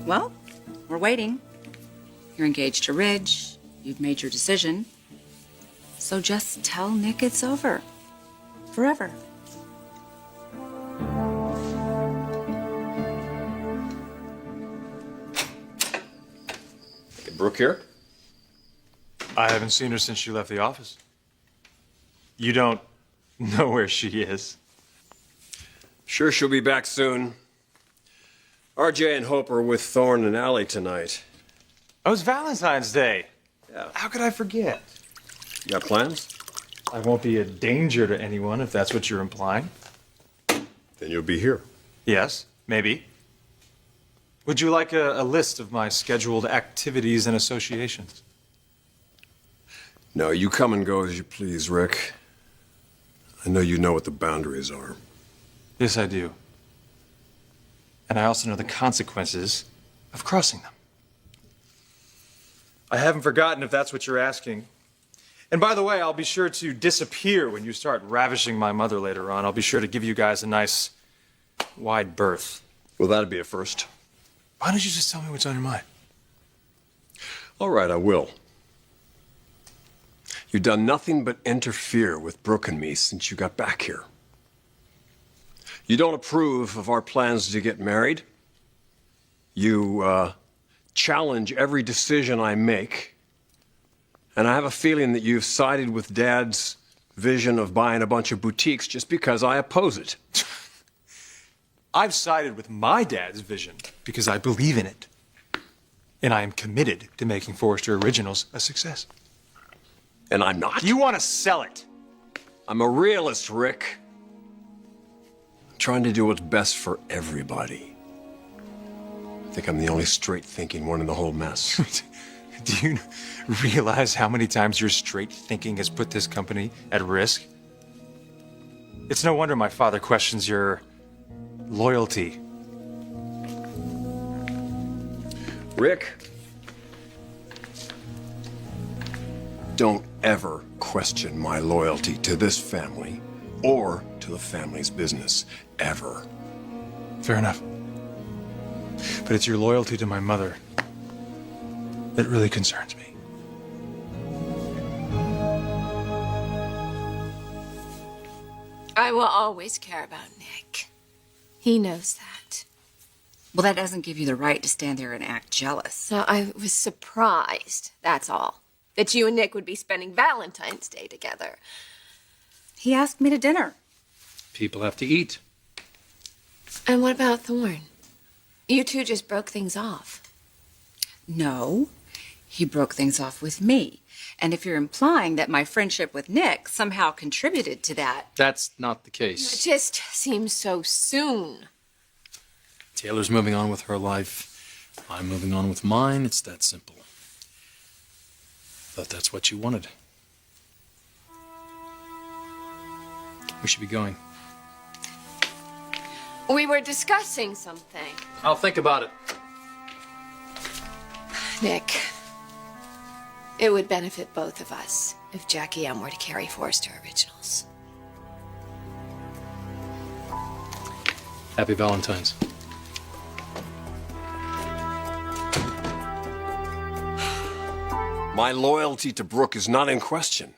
Well, we're waiting. You're engaged to Ridge. You've made your decision. So just tell Nick it's over. Forever. Hey, Brooke here? I haven't seen her since she left the office. You don't know where she is? Sure, she'll be back soon. RJ and Hope are with Thorne and Allie tonight. Oh, it's Valentine's Day. Yeah. How could I forget? You got plans? I won't be a danger to anyone, if that's what you're implying. Then you'll be here. Yes, maybe. Would you like a list of my scheduled activities and associations? No, you come and go as you please, Rick. I know you know what the boundaries are. Yes, I do. And I also know the consequences of crossing them. I haven't forgotten if that's what you're asking. And by the way, I'll be sure to disappear when you start ravishing my mother later on. I'll be sure to give you guys a nice, wide berth. Well, that'd be a first. Why don't you just tell me what's on your mind? All right, I will. You've done nothing but interfere with Brooke and me since you got back here. You don't approve of our plans to get married. You challenge every decision I make. And I have a feeling that you've sided with Dad's vision of buying a bunch of boutiques just because I oppose it. I've sided with my dad's vision because I believe in it. And I am committed to making Forrester Originals a success. And I'm not. You want to sell it? I'm a realist, Rick. I'm trying to do what's best for everybody. I think I'm the only straight-thinking one in the whole mess. Do you realize how many times your straight thinking has put this company at risk? It's no wonder my father questions your loyalty. Rick, don't ever question my loyalty to this family or to the family's business, ever. Fair enough. But it's your loyalty to my mother that really concerns me. I will always care about Nick. He knows that. Well, that doesn't give you the right to stand there and act jealous. So I was surprised, that's all, that you and Nick would be spending Valentine's Day together. He asked me to dinner. People have to eat. And what about Thorne? You two just broke things off. No, he broke things off with me. And if you're implying that my friendship with Nick somehow contributed to that... That's not the It case. just seems so soon. Taylor's moving on with her life. I'm moving on with mine. It's that simple. Thought that's what you wanted. We should be going. We were discussing something. I'll think about it. Nick, it would benefit both of us if Jackie M were to carry Forrester Originals. Happy Valentine's. My loyalty to Brooke is not in question.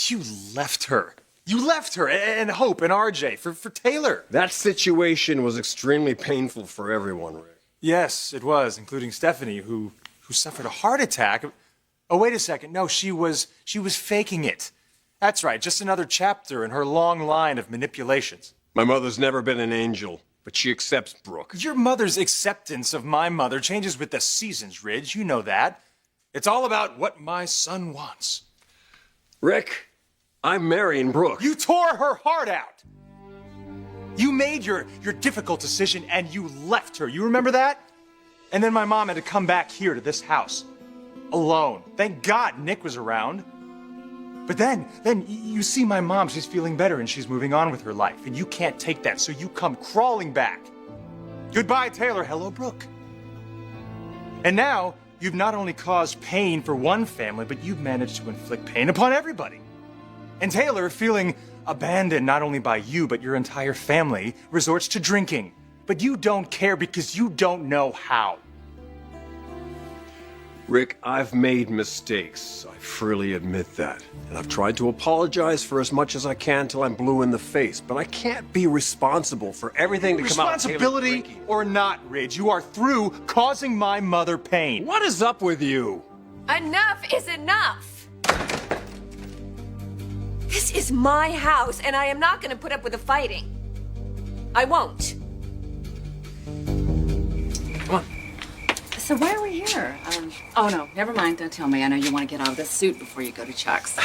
You left her. You left her and Hope and RJ for Taylor. That situation was extremely painful for everyone, Rick. Yes, it was, including Stephanie, who suffered a heart attack. Oh, wait a second. No, she was faking it. That's right, just another chapter in her long line of manipulations. My mother's never been an angel, but she accepts Brooke. Your mother's acceptance of my mother changes with the seasons, Ridge. You know that. It's all about what my son wants. Rick, I'm marrying Brooke. You tore her heart out. You made your difficult decision and you left her. You remember that? And then my mom had to come back here to this house. Alone. Thank God Nick was around. But then you see my mom, she's feeling better and she's moving on with her life. And you can't take that, so you come crawling back. Goodbye, Taylor. Hello, Brooke. And now, you've not only caused pain for one family, but you've managed to inflict pain upon everybody. And Taylor, feeling abandoned not only by you, but your entire family, resorts to drinking. But you don't care because you don't know how. Rick, I've made mistakes. I freely admit that. And I've tried to apologize for as much as I can till I'm blue in the face. But I can't be responsible for everything to come out. Responsibility or not, Ridge, you are through causing my mother pain. What is up with you? Enough is enough! This is my house, and I am not going to put up with the fighting. I won't. Come on. So why are we here? Oh, no, never mind. Don't tell me. I know you want to get out of this suit before you go to Chuck's.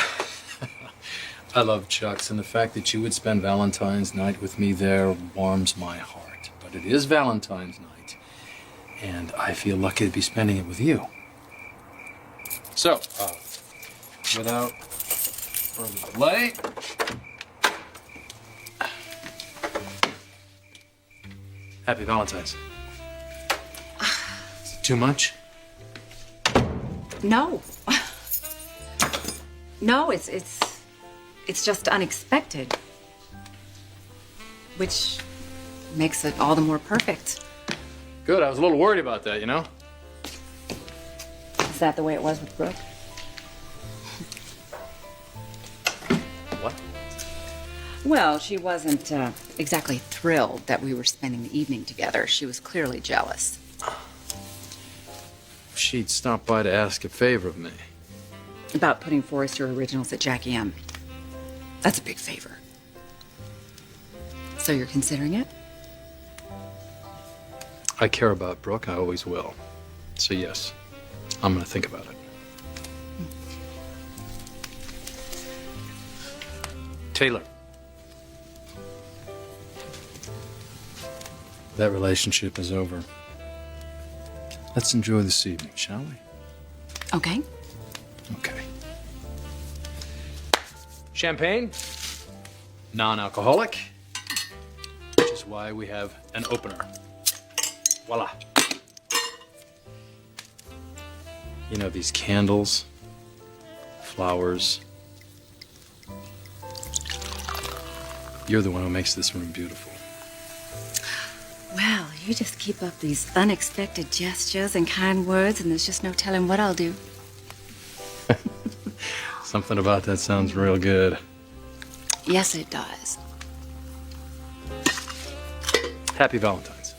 I love Chuck's, and the fact that you would spend Valentine's night with me there warms my heart. But it is Valentine's night, and I feel lucky to be spending it with you. So, without further delay, Happy Valentine's. Is it too much? No. No, it's just unexpected. Which makes it all the more perfect. Good, I was a little worried about that, you know? Is that the way it was with Brooke? What? Well, she wasn't exactly thrilled that we were spending the evening together. She was clearly jealous. She'd stop by to ask a favor of me. About putting Forrester Originals at Jackie M. That's a big favor. So you're considering it? I care about Brooke, I always will. So yes, I'm gonna think about it. Taylor. That relationship is over. Let's enjoy this evening, shall we? Okay. Okay. Champagne, non-alcoholic, which is why we have an opener. Voila. You know, these candles, flowers. You're the one who makes this room beautiful. Well, you just keep up these unexpected gestures and kind words, and there's just no telling what I'll do. Something about that sounds real good. Yes, it does. Happy Valentine's.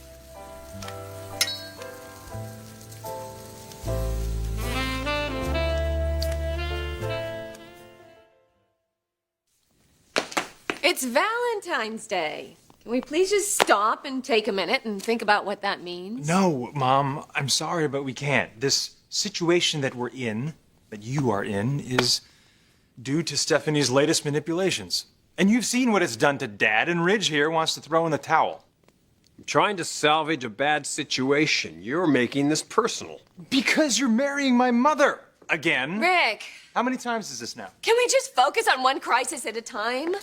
It's Valentine's Day. Can we please just stop and take a minute and think about what that means? No, Mom, I'm sorry, but we can't. This situation that we're in, that you are in, is due to Stephanie's latest manipulations. And you've seen what it's done to Dad, and Ridge here wants to throw in the towel. I'm trying to salvage a bad situation. You're making this personal. Because you're marrying my mother again. Rick, How many times is this now? can we just focus on one crisis at a time?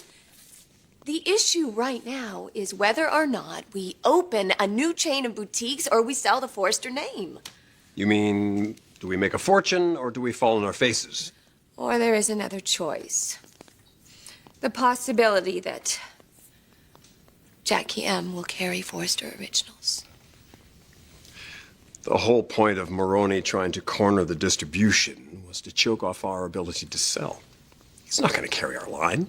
The issue right now is whether or not we open a new chain of boutiques or we sell the Forrester name. You mean, do we make a fortune or do we fall on our faces? Or there is another choice. The possibility that Jackie M will carry Forrester Originals. The whole point of Maroney trying to corner the distribution was to choke off our ability to sell. He's not going to carry our line.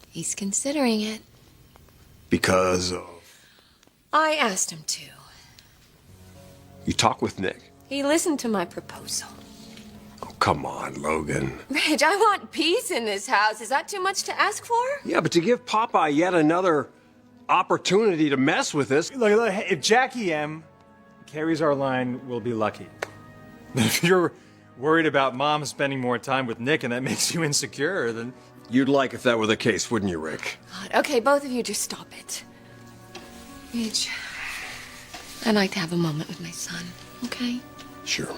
He's considering it. Because of... I asked him to. You talk with Nick? He listened to my proposal. Oh, come on, Logan. Ridge, I want peace in this house. Is that too much to ask for? Yeah, but to give Popeye yet another opportunity to mess with us... Look, if Jackie M carries our line, we'll be lucky. If you're worried about Mom spending more time with Nick and that makes you insecure, then... You'd like if that were the case, wouldn't you, Rick? God, okay, both of you just stop it. Ridge, I'd like to have a moment with my son, okay? Sure.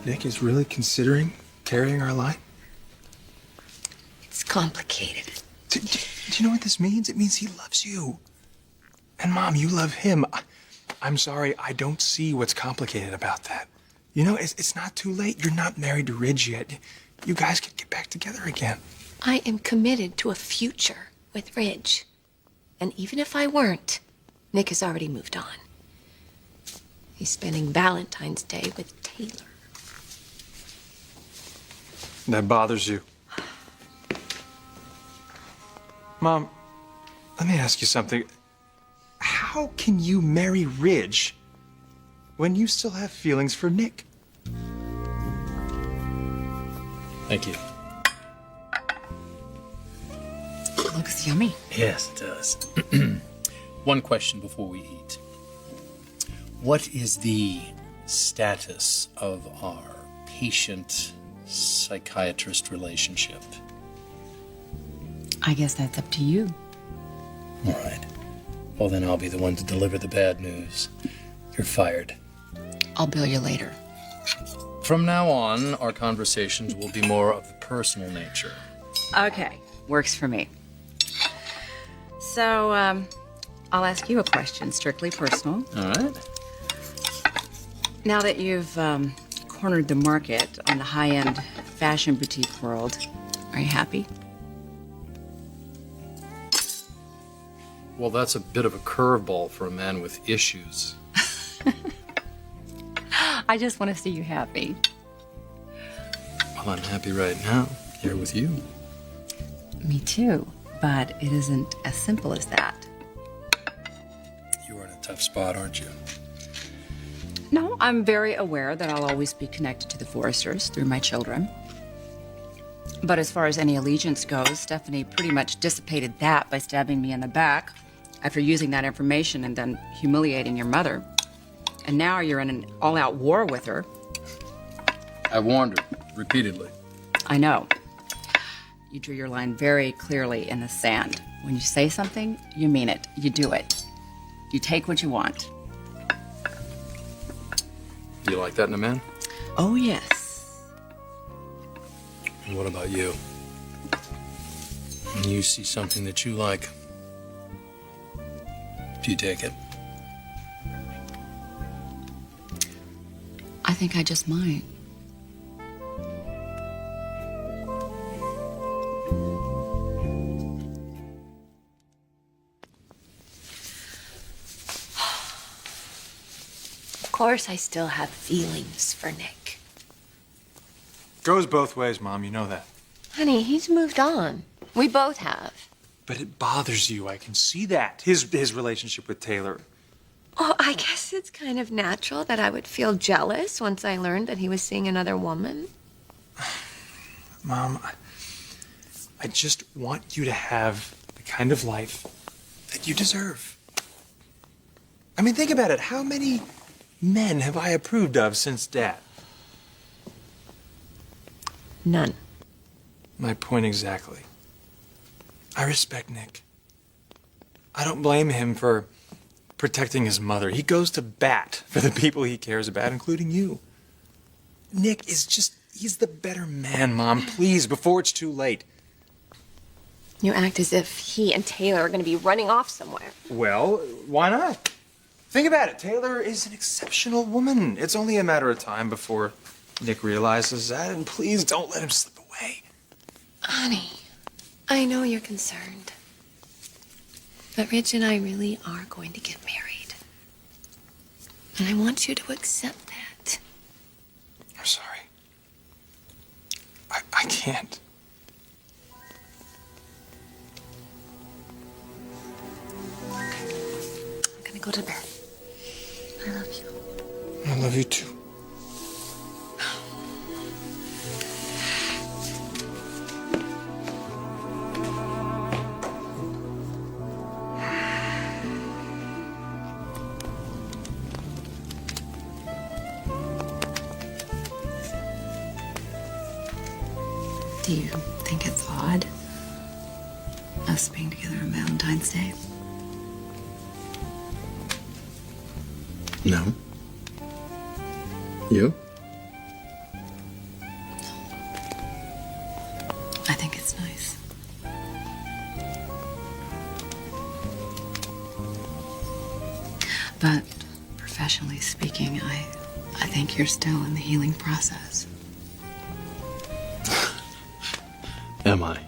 Nick is really considering carrying our line? It's complicated. Do you know what this means? It means he loves you. And Mom, you love him. I'm sorry, I don't see what's complicated about that. You know, it's not too late. You're not married to Ridge yet. You guys can get back together again. I am committed to a future with Ridge. And even if I weren't, Nick has already moved on. He's spending Valentine's Day with Taylor. That bothers you. Mom, let me ask you something. How can you marry Ridge when you still have feelings for Nick? Thank you. Looks yummy. Yes, it does. One question before we eat. What is the status of our patient-psychiatrist relationship? I guess that's up to you. All right. Well, then I'll be the one to deliver the bad news. You're fired. I'll bill you later. From now on, our conversations will be more of a personal nature. Okay, works for me. So, I'll ask you a question, strictly personal. All right. Now that you've cornered the market on the high-end fashion boutique world, are you happy? Well, that's a bit of a curveball for a man with issues. I just want to see you happy. Well, I'm happy right now, here with you. Me too, but it isn't as simple as that. You are in a tough spot, aren't you? No, I'm very aware that I'll always be connected to the Forresters through my children. But as far as any allegiance goes, Stephanie pretty much dissipated that by stabbing me in the back after using that information and then humiliating your mother. And now you're in an all-out war with her. I warned her repeatedly. I know. You drew your line very clearly in the sand. When you say something, you mean it. You do it. You take what you want. Do you like that in a man? Oh, yes. And what about you? When you see something that you like, do you take it? I think I just might. Of course, I still have feelings for Nick. Goes both ways, Mom, you know that. Honey, he's moved on. We both have. But it bothers you, I can see that. His relationship with Taylor. Oh, I guess it's kind of natural that I would feel jealous once I learned that he was seeing another woman. Mom, I just want you to have the kind of life that you deserve. I mean, think about it. How many men have I approved of since Dad? None. My point exactly. I respect Nick. I don't blame him for protecting his mother. He goes to bat for the people he cares about, including you. Nick is just, he's the better man, Mom. Please, before it's too late. You act as if he and Taylor are going to be running off somewhere. Well, why not? Think about it. Taylor is an exceptional woman. It's only a matter of time before Nick realizes that, and please don't let him slip away. Honey, I know you're concerned. But Rich and I really are going to get married. And I want you to accept that. I'm sorry. I can't. I'm gonna go to bed. I love you. I love you too. Do you think it's odd, us being together on Valentine's Day? No. You? I think it's nice. But professionally speaking, I think you're still in the healing process. Am I?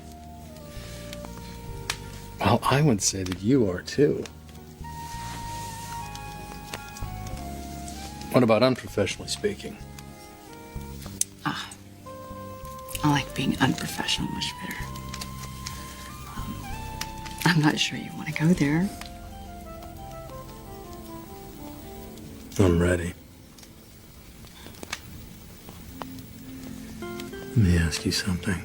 I would say that you are too. What about unprofessionally speaking? I like being unprofessional much better. I'm not sure you want to go there. I'm ready. Let me ask you something.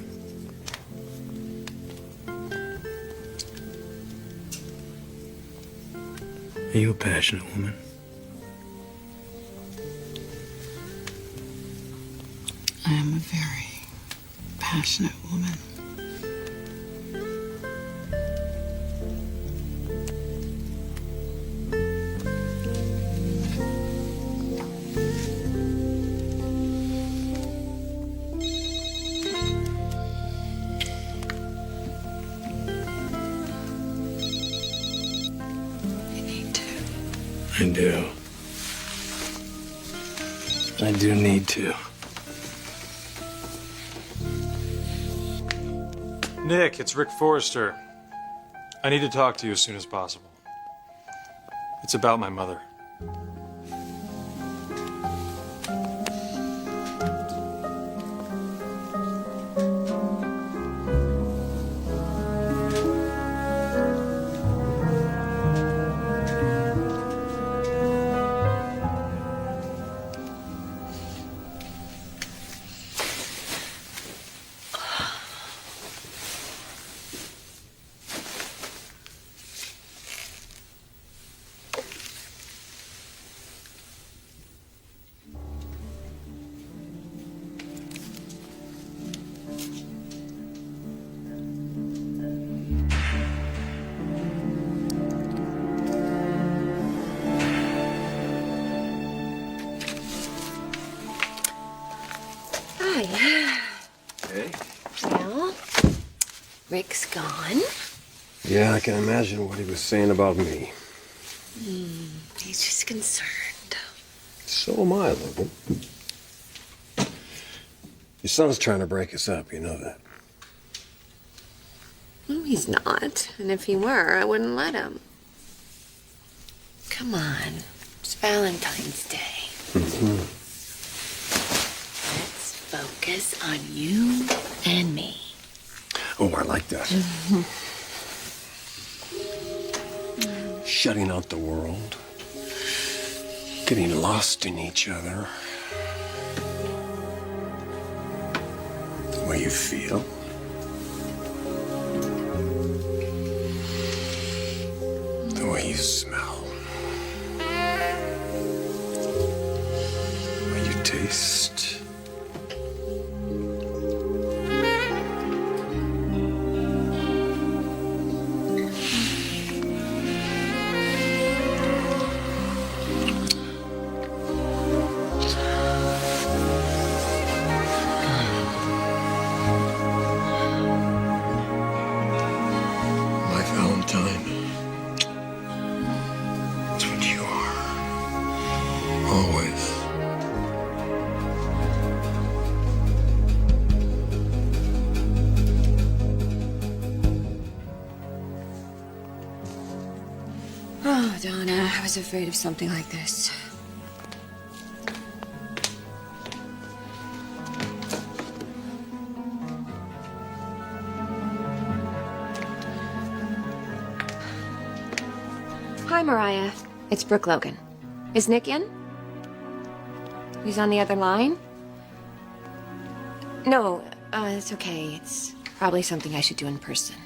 Are you a passionate woman? I am a very passionate woman. You need to. I do. I do need to. Nick, it's Rick Forrester. I need to talk to you as soon as possible. It's about my mother. Hi. Hey? Well, Rick's gone. Yeah, I can imagine what he was saying about me. He's just concerned. So am I, Logan. Your son's trying to break us up, you know that. No, he's not. And if he were, I wouldn't let him. Come on. It's Valentine's Day. Let's focus on you and me. Oh, I like that. Shutting out the world. Getting lost in each other. The way you feel. The way you smell. The way you taste. My Valentine. That's what you are. Always. Oh, Donna, I was afraid of something like this. Hi, Mariah. It's Brooke Logan. Is Nick in? He's on the other line? No, it's okay. It's probably something I should do in person.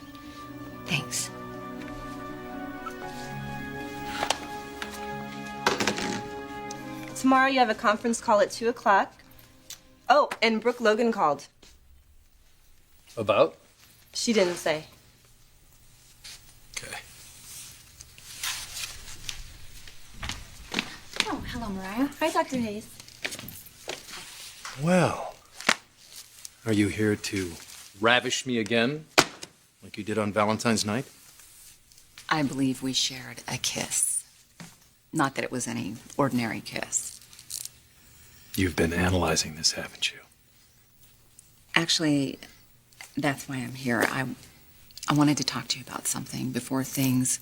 Thanks. Tomorrow you have a conference call at 2 o'clock. Oh, and Brooke Logan called. About? She didn't say. Okay. Oh, hello, Mariah. Hi, Dr. Hayes. Well, are you here to ravish me again, like you did on Valentine's night? I believe we shared a kiss. Not that it was any ordinary kiss. You've been analyzing this, haven't you? Actually, that's why I'm here. I wanted to talk to you about something before things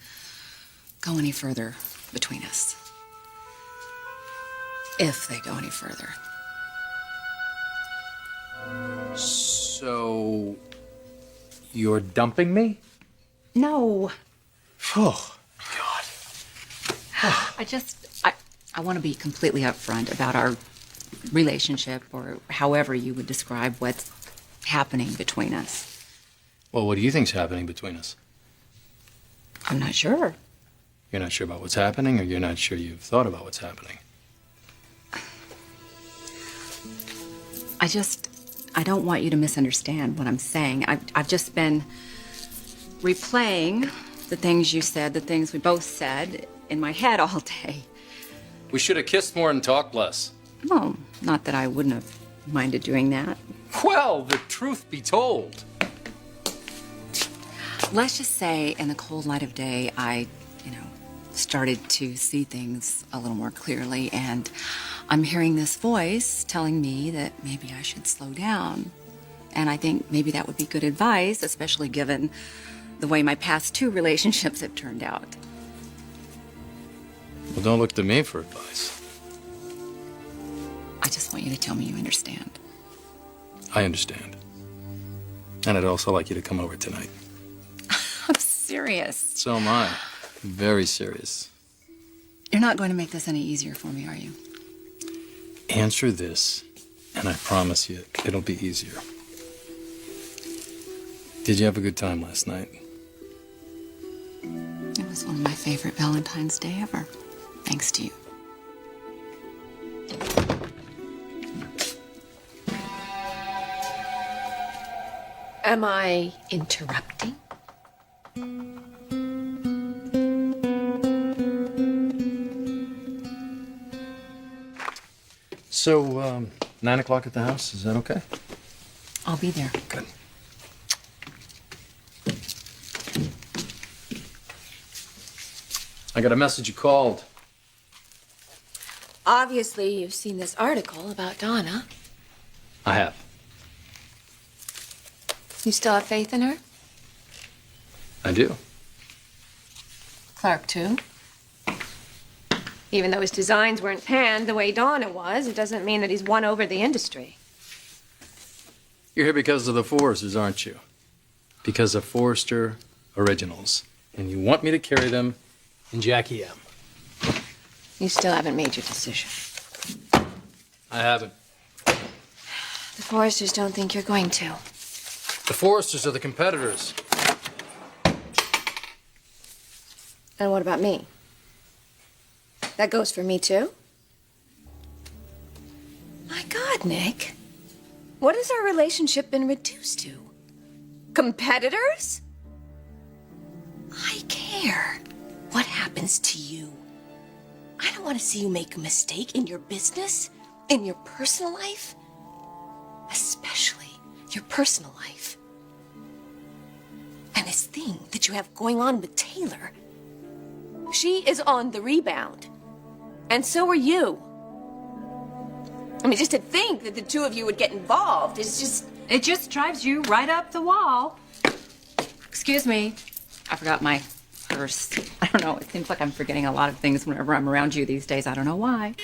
go any further between us. If they go any further. So, you're dumping me? No. Oh, God. I want to be completely upfront about our relationship, or however you would describe what's happening between us. Well, what do you think's happening between us? I'm not sure. You're not sure about what's happening, or you're not sure you've thought about what's happening? I don't want you to misunderstand what I'm saying. I've just been replaying the things you said, the things we both said in my head all day. We should have kissed more and talked less. Well, not that I wouldn't have minded doing that. Well, the truth be told. Let's just say in the cold light of day, I started to see things a little more clearly, and I'm hearing this voice telling me that maybe I should slow down. And I think maybe that would be good advice, especially given the way my past 2 relationships have turned out. Well, don't look to me for advice. I just want you to tell me you understand. I understand. And I'd also like you to come over tonight. I'm serious. So am I. Very serious. You're not going to make this any easier for me, are you? Answer this, and I promise you, it'll be easier. Did you have a good time last night? It was one of my favorite Valentine's Day ever. Thanks to you. Am I interrupting? So, 9 o'clock at the house, is that okay? I'll be there. Good. I got a message you called. Obviously, you've seen this article about Donna. I have. You still have faith in her? I do. Clark, too. Even though his designs weren't panned the way Donna was, it doesn't mean that he's won over the industry. You're here because of the Foresters, aren't you? Because of Forrester Originals. And you want me to carry them in Jackie M. You still haven't made your decision. I haven't. The Foresters don't think you're going to. The Foresters are the competitors. And what about me? That goes for me, too? My God, Nick. What has our relationship been reduced to? Competitors? I care what happens to you. I don't want to see you make a mistake in your business, in your personal life, especially your personal life. And this thing that you have going on with Taylor, she is on the rebound. And so are you. I mean, just to think that the two of you would get involved is just... It just drives you right up the wall. Excuse me. I forgot my purse. I don't know. It seems like I'm forgetting a lot of things whenever I'm around you these days. I don't know why.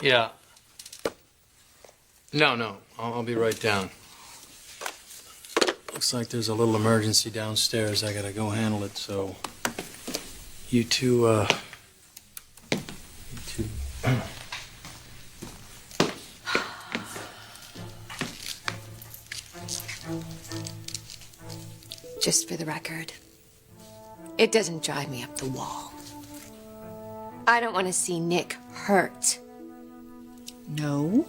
Yeah. No. I'll be right down. Looks like there's a little emergency downstairs. I gotta go handle it, so... You two. Just for the record, it doesn't drive me up the wall. I don't want to see Nick hurt. No.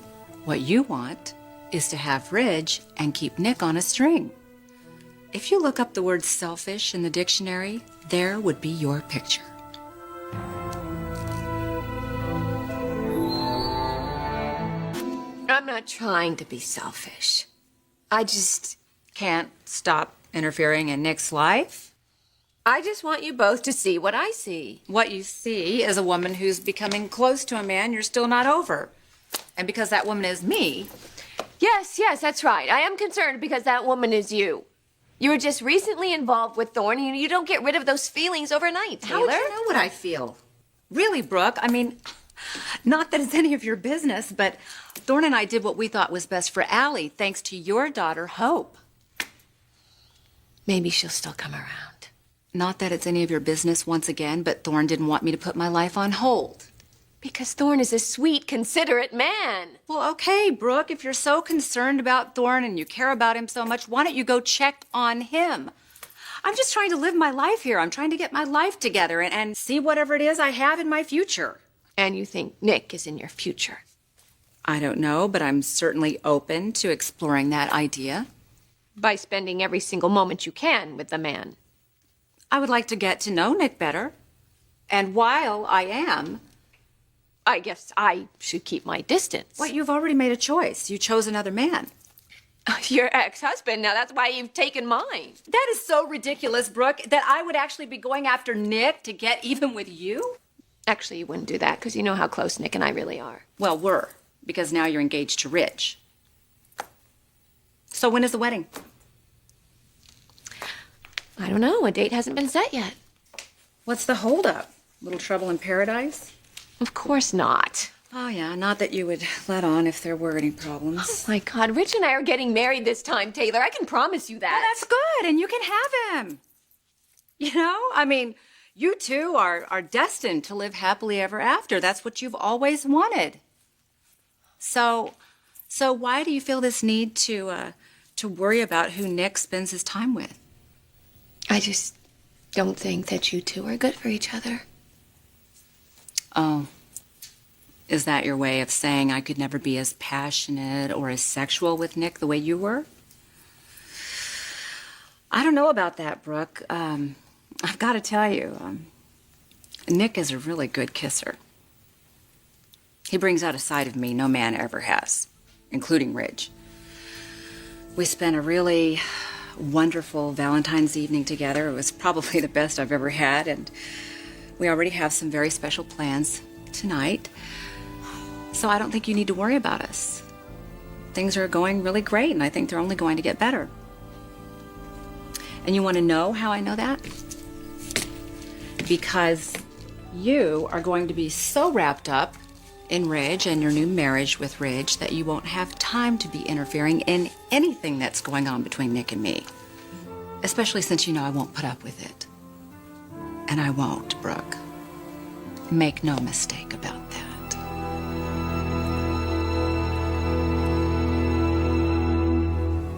What you want is to have Ridge and keep Nick on a string. If you look up the word selfish in the dictionary, there would be your picture. I'm not trying to be selfish. I just Can't stop interfering in Nick's life? just want you both to see what I see. What you see is a woman who's becoming close to a man you're still not over. And because that woman is me, Yes, that's right. I am concerned because that woman is you. You were just recently involved with Thorne, and you don't get rid of those feelings overnight, Taylor. How would you know what I feel? Really, Brooke? I mean, not that it's any of your business, but Thorne and I did what we thought was best for Allie, thanks to your daughter, Hope. Maybe she'll still come around. Not that it's any of your business once again, but Thorne didn't want me to put my life on hold. Because Thorne is a sweet, considerate man. Well, okay, Brooke, if you're so concerned about Thorne and you care about him so much, why don't you go check on him? I'm just trying to live my life here. I'm trying to get my life together and see whatever it is I have in my future. And you think Nick is in your future? I don't know, but I'm certainly open to exploring that idea. By spending every single moment you can with the man. I would like to get to know Nick better. And while I am... I guess I should keep my distance. Well, you've already made a choice. You chose another man. Your ex-husband. Now that's why you've taken mine. That is so ridiculous, Brooke, that I would actually be going after Nick to get even with you? Actually, you wouldn't do that because you know how close Nick and I really are. Well, we're, because now you're engaged to Rich. So when is the wedding? I don't know. A date hasn't been set yet. What's the holdup? Little trouble in paradise? Of course not. Oh, yeah, not that you would let on if there were any problems. Oh, my God. Rich and I are getting married this time, Taylor. I can promise you that. Well, that's good, and you can have him. You know, I mean, you two are destined to live happily ever after. That's what you've always wanted. So why do you feel this need to worry about who Nick spends his time with? I just don't think that you two are good for each other. Oh, is that your way of saying I could never be as passionate or as sexual with Nick the way you were? I don't know about that, Brooke. I've got to tell you, Nick is a really good kisser. He brings out a side of me no man ever has, including Ridge. We spent a really wonderful Valentine's evening together. It was probably the best I've ever had, and we already have some very special plans tonight. So I don't think you need to worry about us. Things are going really great, and I think they're only going to get better. And you want to know how I know that? Because you are going to be so wrapped up in Ridge and your new marriage with Ridge that you won't have time to be interfering in anything that's going on between Nick and me. Especially since you know I won't put up with it. And I won't, Brooke. Make no mistake about that.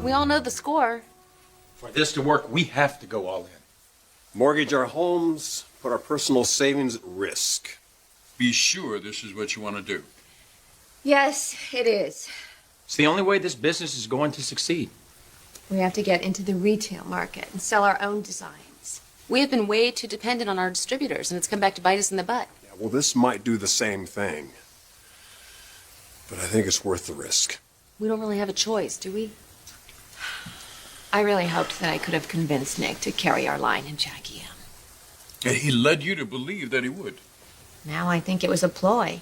We all know the score. For this to work, we have to go all in. Mortgage our homes, put our personal savings at risk. Be sure this is what you want to do. Yes, it is. It's the only way this business is going to succeed. We have to get into the retail market and sell our own designs. We have been way too dependent on our distributors, and it's come back to bite us in the butt. Yeah, well, this might do the same thing. But I think it's worth the risk. We don't really have a choice, do we? I really hoped that I could have convinced Nick to carry our line in Jackie M. And he led you to believe that he would. Now I think it was a ploy,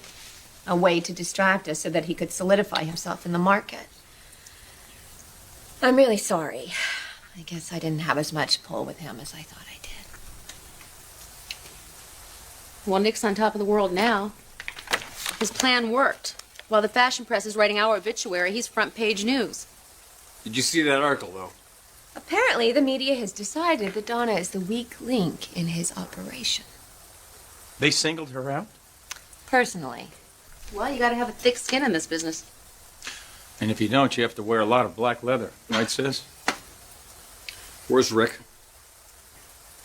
a way to distract us so that he could solidify himself in the market. I'm really sorry. I guess I didn't have as much pull with him as I thought I did. Well, Nick's on top of the world now. His plan worked. While the fashion press is writing our obituary, he's front page news. Did you see that article, though? Apparently, the media has decided that Donna is the weak link in his operation. They singled her out? Personally. Well, you gotta have a thick skin in this business. And if you don't, you have to wear a lot of black leather, right, sis? Where's Rick?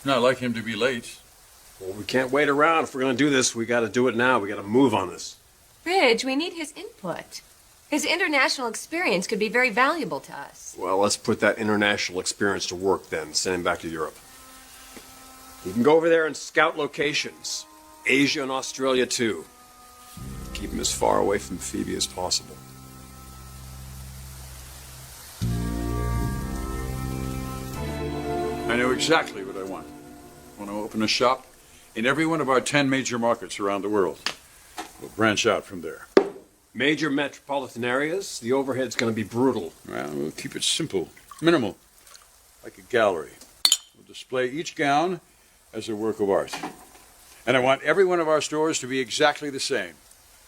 Not like him to be late. Well, we can't wait around. If we're going to do this, we got to do it now. We got to move on this. Ridge, we need his input. His international experience could be very valuable to us. Well, let's put that international experience to work then. Send him back to Europe. You can go over there and scout locations. Asia and Australia, too. Keep him as far away from Phoebe as possible. I know exactly what I want. I want to open a shop in every one of our 10 major markets around the world. We'll branch out from there. Major metropolitan areas, the overhead's going to be brutal. Well, we'll keep it simple, minimal, like a gallery. We'll display each gown as a work of art. And I want every one of our stores to be exactly the same.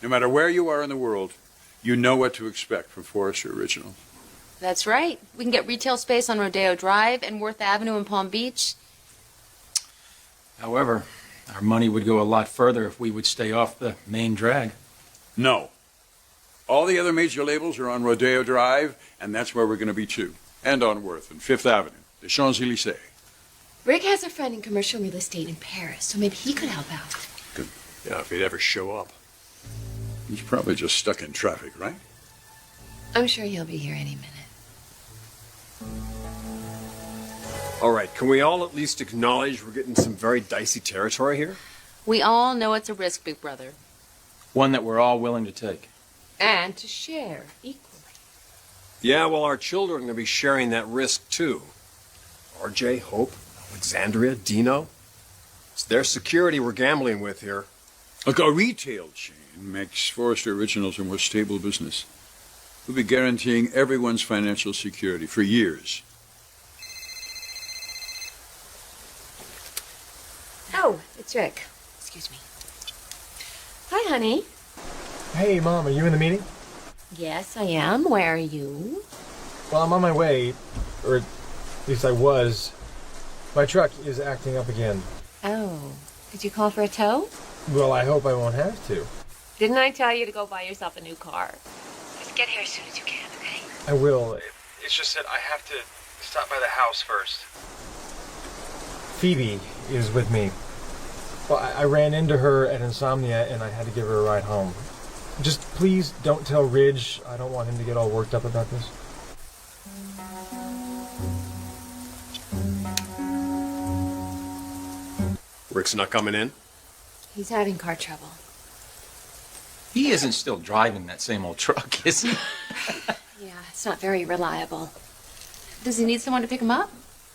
No matter where you are in the world, you know what to expect from Forrester Original. That's right. We can get retail space on Rodeo Drive and Worth Avenue in Palm Beach. However, our money would go a lot further if we would stay off the main drag. No. All the other major labels are on Rodeo Drive, and that's where we're going to be too. And on Worth and Fifth Avenue, the Champs-Élysées. Rick has a friend in commercial real estate in Paris, so maybe he could help out. Good. Yeah, if he'd ever show up. He's probably just stuck in traffic, right? I'm sure he'll be here any minute. All right, can we all at least acknowledge we're getting some very dicey territory here? We all know it's a risk, Big Brother. One that we're all willing to take. And to share equally. Yeah, well, our children are going to be sharing that risk too. RJ, Hope, Alexandria, Dino. It's their security we're gambling with here. Look, a retail chain makes Forrester Originals a more stable business. We'll be guaranteeing everyone's financial security for years. Oh, it's Rick. Excuse me. Hi, honey. Hey, Mom, are you in the meeting? Yes, I am. Where are you? Well, I'm on my way, or at least I was. My truck is acting up again. Oh, did you call for a tow? Well, I hope I won't have to. Didn't I tell you to go buy yourself a new car? Just get here as soon as you can, okay? I will. It's just that I have to stop by the house first. Phoebe is with me. Well, I ran into her at Insomnia and I had to give her a ride home. Just please don't tell Ridge. I don't want him to get all worked up about this. Rick's not coming in? He's having car trouble. He isn't still driving that same old truck, is he? Yeah, it's not very reliable. Does he need someone to pick him up?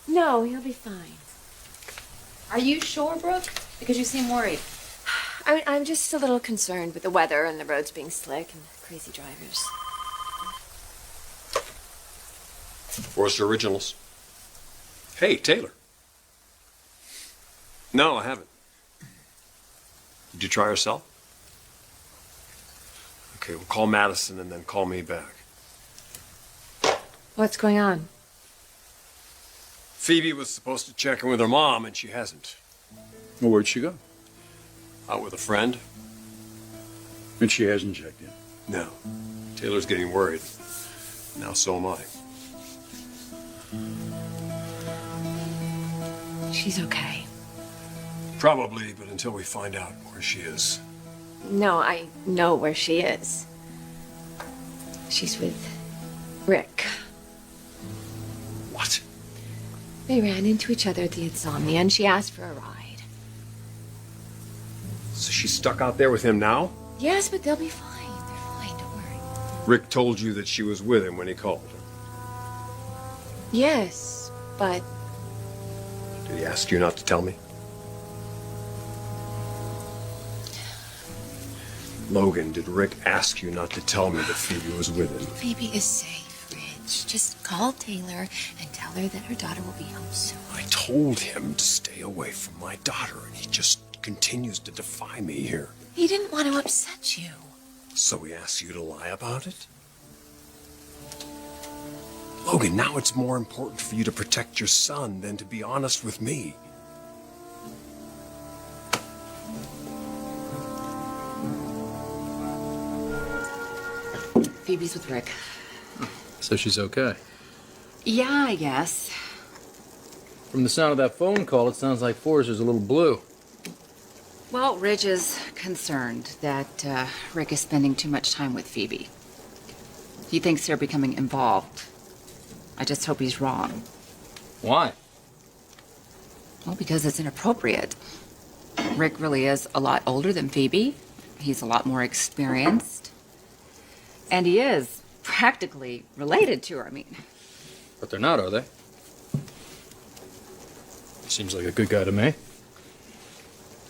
No, he'll be fine. Are you sure, Brooke? Because you seem worried. I'm just a little concerned with the weather and the roads being slick and crazy drivers. Forrester Originals. Hey, Taylor. No, I haven't. Did you try yourself? Okay, well, call Madison and then call me back. What's going on? Phoebe was supposed to check in with her mom, and she hasn't. Well, where'd she go? Out with a friend? And she hasn't checked in. No. Taylor's getting worried. Now so am I. She's okay. Probably, but until we find out where she is. No, I know where she is. She's with Rick. What? They ran into each other at the Insomnia and she asked for a ride. So she's stuck out there with him now? Yes, but they'll be fine. They're fine, don't worry. Rick told you that she was with him when he called her. Yes, but Did he ask you not to tell me? Logan, did Rick ask you not to tell me that Phoebe was with him? Phoebe is safe, Rich. Just call Taylor and tell her that her daughter will be home soon. I told him to stay away from my daughter, and he just continues to defy me here. He didn't want to upset you. So he asks you to lie about it? Logan, now it's more important for you to protect your son than to be honest with me. Phoebe's with Rick. So she's okay. Yeah, I guess. From the sound of that phone call, it sounds like Forrester's a little blue. Well, Ridge is concerned that Rick is spending too much time with Phoebe. He thinks they're becoming involved. I just hope he's wrong. Why? Well, because it's inappropriate. Rick really is a lot older than Phoebe. He's a lot more experienced. And he is practically related to her, I mean. But they're not, are they? Seems like a good guy to me.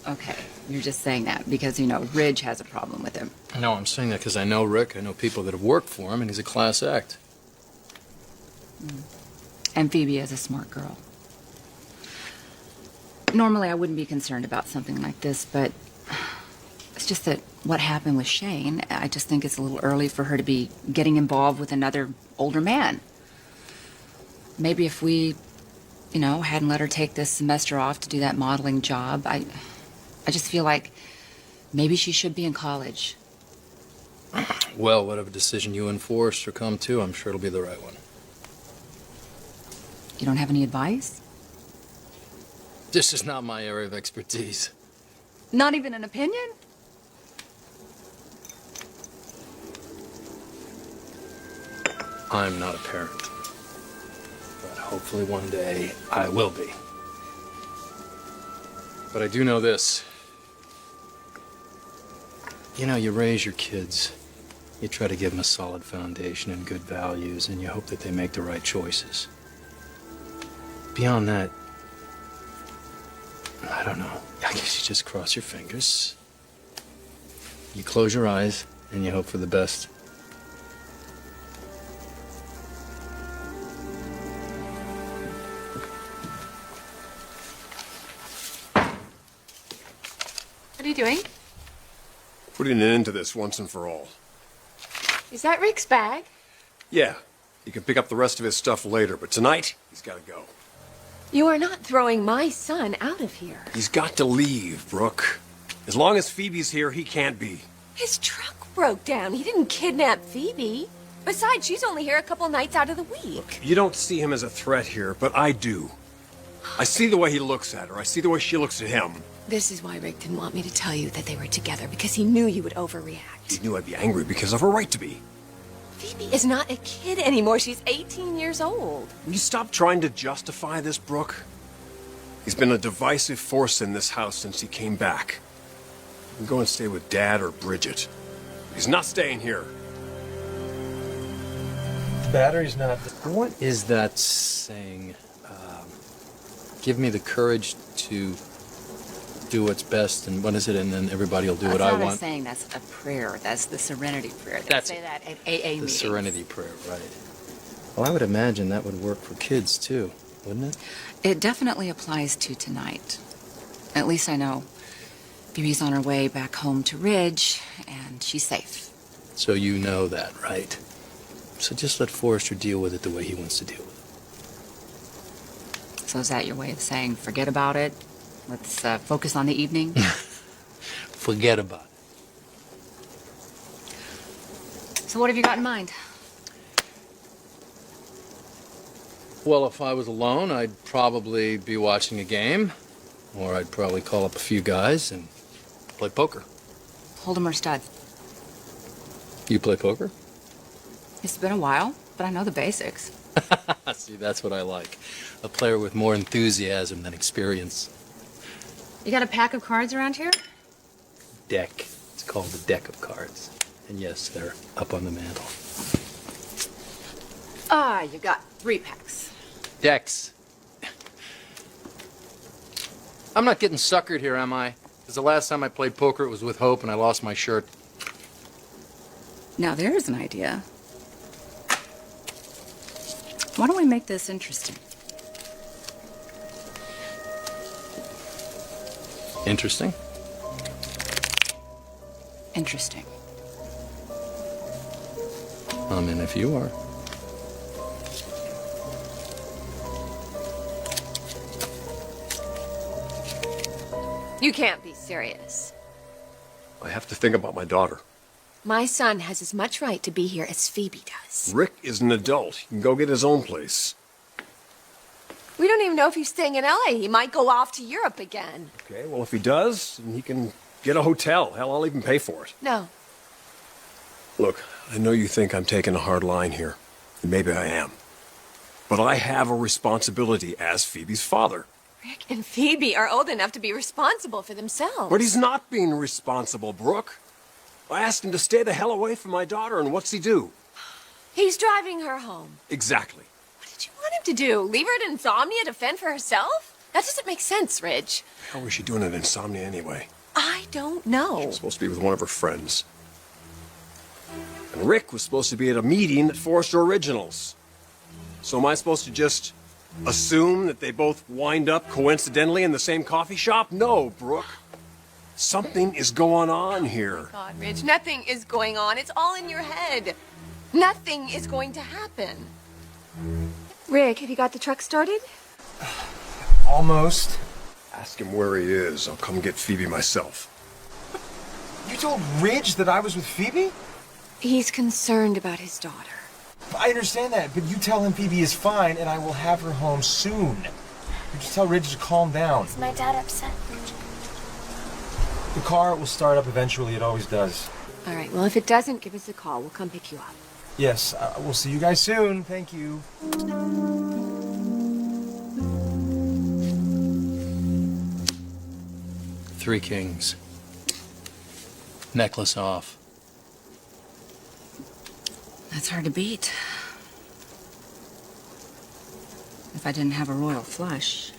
Okay, You're just saying that because, you know, Ridge has a problem with him. No, I'm saying that because I know Rick. I know people that have worked for him, and he's a class act. And Phoebe is a smart girl. Normally, I wouldn't be concerned about something like this, but it's just that what happened with Shane, I just think it's a little early for her to be getting involved with another older man. Maybe if we, you know, hadn't let her take this semester off to do that modeling job, I just feel like maybe she should be in college. Well, whatever decision you and Forrester come to, I'm sure it'll be the right one. You don't have any advice? This is not my area of expertise. Not even an opinion? I'm not a parent. But hopefully one day I will be. But I do know this. You know, you raise your kids. You try to give them a solid foundation and good values, and you hope that they make the right choices. Beyond that, I don't know. I guess you just cross your fingers. You close your eyes, and you hope for the best. What are you doing? Putting an end to this once and for all. Is that Rick's bag? Yeah, he can pick up the rest of his stuff later, but tonight, he's got to go. You are not throwing my son out of here. He's got to leave, Brooke. As long as Phoebe's here, he can't be. His truck broke down. He didn't kidnap Phoebe. Besides, she's only here a couple nights out of the week. You don't see him as a threat here, but I do. I see the way he looks at her. I see the way she looks at him. This is why Rick didn't want me to tell you that they were together, because he knew you would overreact. He knew I'd be angry because of her right to be. Phoebe is not a kid anymore. She's 18 years old. Will you stop trying to justify this, Brooke? He's been a divisive force in this house since he came back. He can go and stay with Dad or Bridget. He's not staying here. The battery's not... What is that saying? Give me the courage to do what's best, and what is it? And then everybody will do what I want. That's not a saying. That's a prayer. That's the Serenity Prayer. They say that at AA the meetings. Serenity Prayer, right? Well, I would imagine that would work for kids too, wouldn't it? It definitely applies to tonight. At least I know Phoebe's on her way back home to Ridge, and she's safe. So you know that, right? So just let Forrester deal with it the way he wants to deal with it. So is that your way of saying forget about it? Let's focus on the evening? Forget about it. So what have you got in mind? Well, if I was alone, I'd probably be watching a game, or I'd probably call up a few guys and play poker. Hold'em or stud? You play poker? It's been a while, but I know the basics. See, that's what I like. A player with more enthusiasm than experience. You got a pack of cards around here? Deck. It's called the deck of cards. And yes, they're up on the mantle. Ah, you got 3 packs. Decks. I'm not getting suckered here, am I? Because the last time I played poker, it was with Hope, and I lost my shirt. Now there's an idea. Why don't we make this interesting? Interesting. Interesting. I'm in if you are. You can't be serious. I have to think about my daughter. My son has as much right to be here as Phoebe does. Rick is an adult. He can go get his own place. We don't even know if he's staying in LA. He might go off to Europe again. Okay, well, if he does, then he can get a hotel. Hell, I'll even pay for it. No. Look, I know you think I'm taking a hard line here, and maybe I am. But I have a responsibility as Phoebe's father. Rick and Phoebe are old enough to be responsible for themselves. But he's not being responsible, Brooke. I asked him to stay the hell away from my daughter, and what's he do? He's driving her home. Exactly. What did you want him to do? Leave her at Insomnia to fend for herself? That doesn't make sense, Ridge. How was she doing at Insomnia anyway? I don't know. She was supposed to be with one of her friends. And Rick was supposed to be at a meeting at Forrester Originals. So am I supposed to just assume that they both wind up coincidentally in the same coffee shop? No, Brooke. Something is going on here. God, Rich, nothing is going on. It's all in your head. Nothing is going to happen. Rick, have you got the truck started? Almost. Ask him where he is. I'll come get Phoebe myself. You told Ridge that I was with Phoebe? He's concerned about his daughter. I understand that, but you tell him Phoebe is fine and I will have her home soon. You just tell Ridge to calm down. Is my dad upset? The car will start up eventually. It always does. All right, well, if it doesn't, give us a call. We'll come pick you up. Yes, we'll see you guys soon. Thank you. 3 kings. Necklace off. That's hard to beat. If I didn't have a royal flush.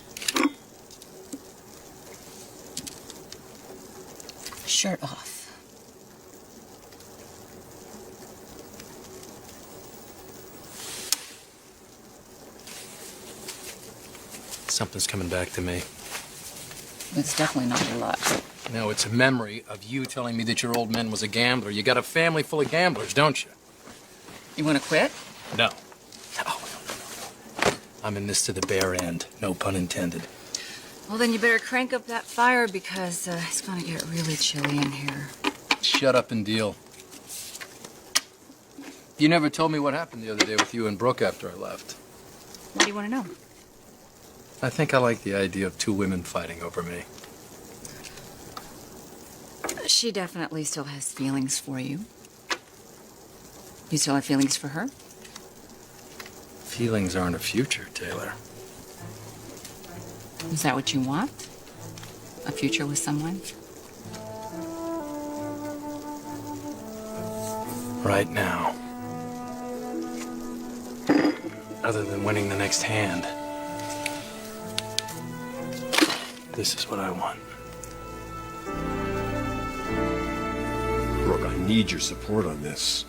Shirt off. Something's coming back to me. It's definitely not your luck. No, it's a memory of you telling me that your old man was a gambler. You got a family full of gamblers, don't you? You want to quit? No. No. I'm in this to the bare end. No pun intended. Well, then you better crank up that fire because it's going to get really chilly in here. Shut up and deal. You never told me what happened the other day with you and Brooke after I left. What do you want to know? I think I like the idea of 2 women fighting over me. She definitely still has feelings for you. You still have feelings for her? Feelings aren't a future, Taylor. Is that what you want? A future with someone? Right now. Other than winning the next hand. This is what I want. Brooke, I need your support on this.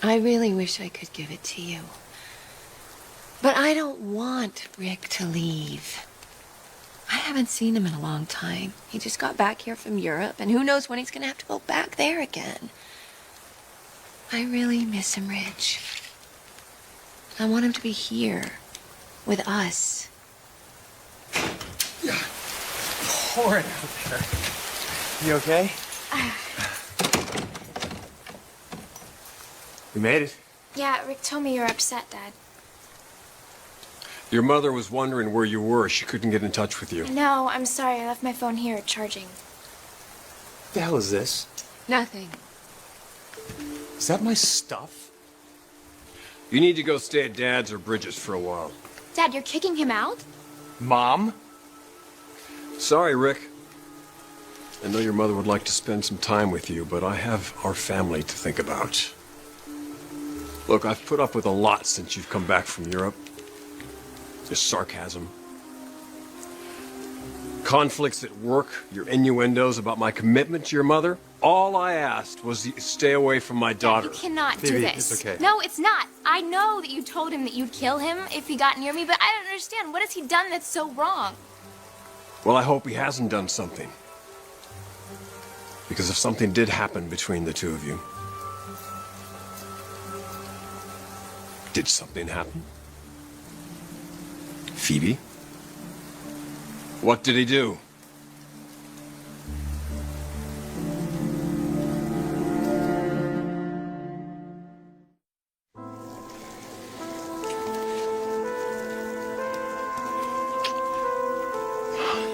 I really wish I could give it to you. But I don't want Rick to leave. I haven't seen him in a long time. He just got back here from Europe, and who knows when he's gonna have to go back there again. I really miss him, Rich. I want him to be here with us. Pour it out there. You okay? We made it. Yeah, Rick told me you're upset, Dad. Your mother was wondering where you were. She couldn't get in touch with you. No, I'm sorry. I left my phone here charging. What the hell is this? Nothing. Is that my stuff? You need to go stay at Dad's or Bridget's for a while. Dad, you're kicking him out? Mom? Sorry, Rick. I know your mother would like to spend some time with you, but I have our family to think about. Look, I've put up with a lot since you've come back from Europe. There's sarcasm, conflicts at work, your innuendos about my commitment to your mother. All I asked was you stay away from my daughter. Dad, you cannot do Phoebe, this. it's okay. No, it's not. I know that you told him that you'd kill him if he got near me, but I don't understand. What has he done that's so wrong? Well, I hope he hasn't done something. Because if something did happen between the 2 of you, did something happen? Phoebe? What did he do?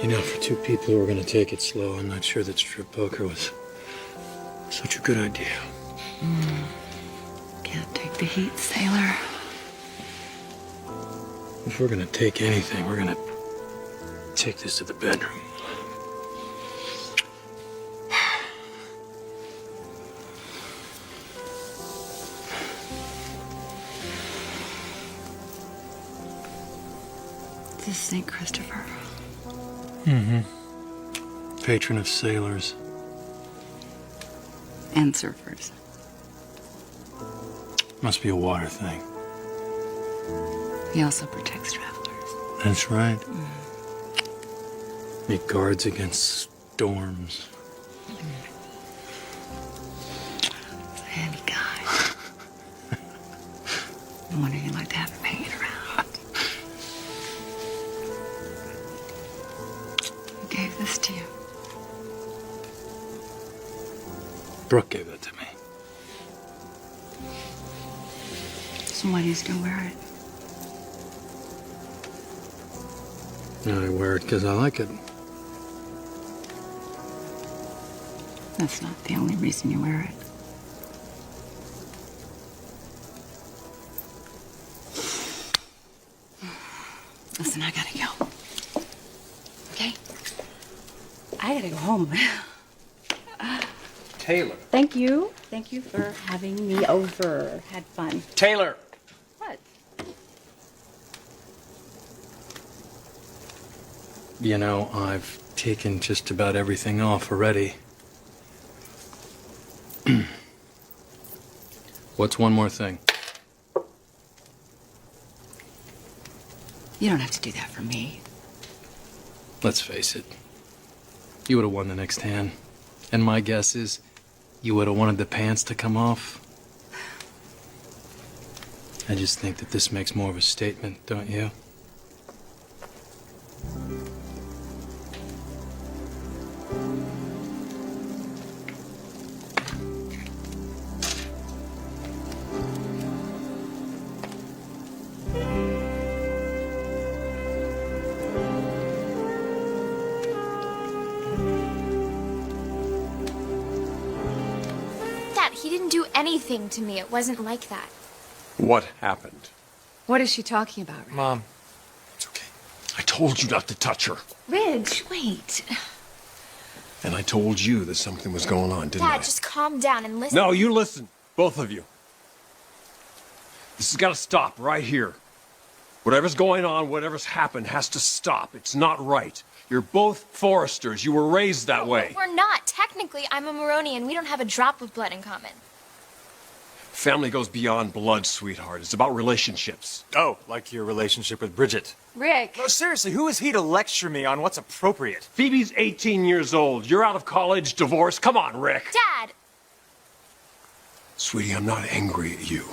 You know, for 2 people who are going to take it slow, I'm not sure that strip poker was such a good idea. Can't take the heat, sailor. If we're going to take anything, we're going to take this to the bedroom. This is St. Christopher. Mm-hmm. patron of sailors. And surfers. Must be a water thing. He also protects travelers. That's right. He guards against storms. He's a handy guy. No wonder you like to have him hanging around. Who gave this to you? Brooke gave it to me. So why do you still wear it? I wear it because I like it. That's not the only reason you wear it. Listen, I gotta go. Okay? I gotta go home. Taylor. Thank you. Thank you for having me over. Had fun. Taylor. What? You know, I've taken just about everything off already. What's one more thing? You don't have to do that for me. Let's face it. You would have won the next hand. And my guess is you would have wanted the pants to come off. I just think that this makes more of a statement, don't you? Dad, he didn't do anything to me. It wasn't like that. What happened? What is she talking about, Rick? Mom. It's okay. I told you not to touch her. Ridge, wait. And I told you that something was going on, didn't I? Dad, just calm down and listen. No, you listen. Both of you. This has got to stop right here. Whatever's going on, whatever's happened has to stop. It's not right. You're both Forresters. You were raised that way. We're not. Technically, I'm a Maroney, and we don't have a drop of blood in common. Family goes beyond blood, sweetheart. It's about relationships. Oh, like your relationship with Bridget. Rick. No, seriously, who is he to lecture me on what's appropriate? Phoebe's 18 years old. You're out of college, divorced. Come on, Rick. Dad! Sweetie, I'm not angry at you.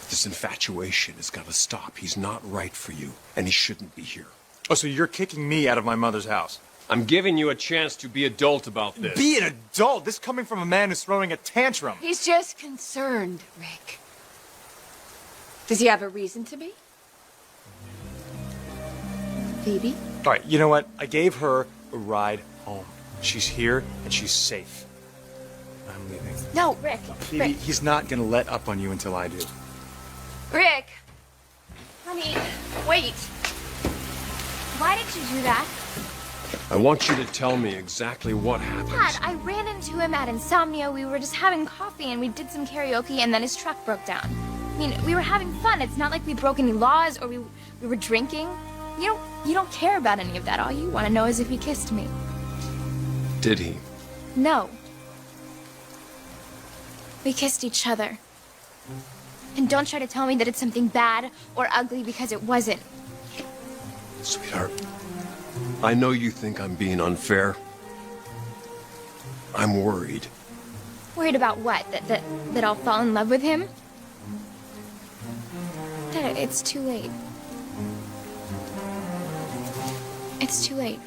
This infatuation has got to stop. He's not right for you, and he shouldn't be here. Oh, so you're kicking me out of my mother's house? I'm giving you a chance to be adult about this. Be an adult? This coming from a man who's throwing a tantrum. He's just concerned, Rick. Does he have a reason to be? Phoebe? All right, you know what? I gave her a ride home. She's here, and she's safe. I'm leaving. No, Rick. Phoebe, Rick. he's not gonna let up on you until I do. Rick. Honey, wait. Why did you do that? I want you to tell me exactly what happened. Dad, I ran into him at Insomnia. We were just having coffee and we did some karaoke and then his truck broke down. I mean, we were having fun. It's not like we broke any laws or we were drinking. You don't care about any of that. All you want to know is if he kissed me. Did he? No. We kissed each other. And don't try to tell me that it's something bad or ugly because it wasn't. Sweetheart, I know you think I'm being unfair. I'm worried. Worried about what? That I'll fall in love with him? Dad, it's too late. It's too late.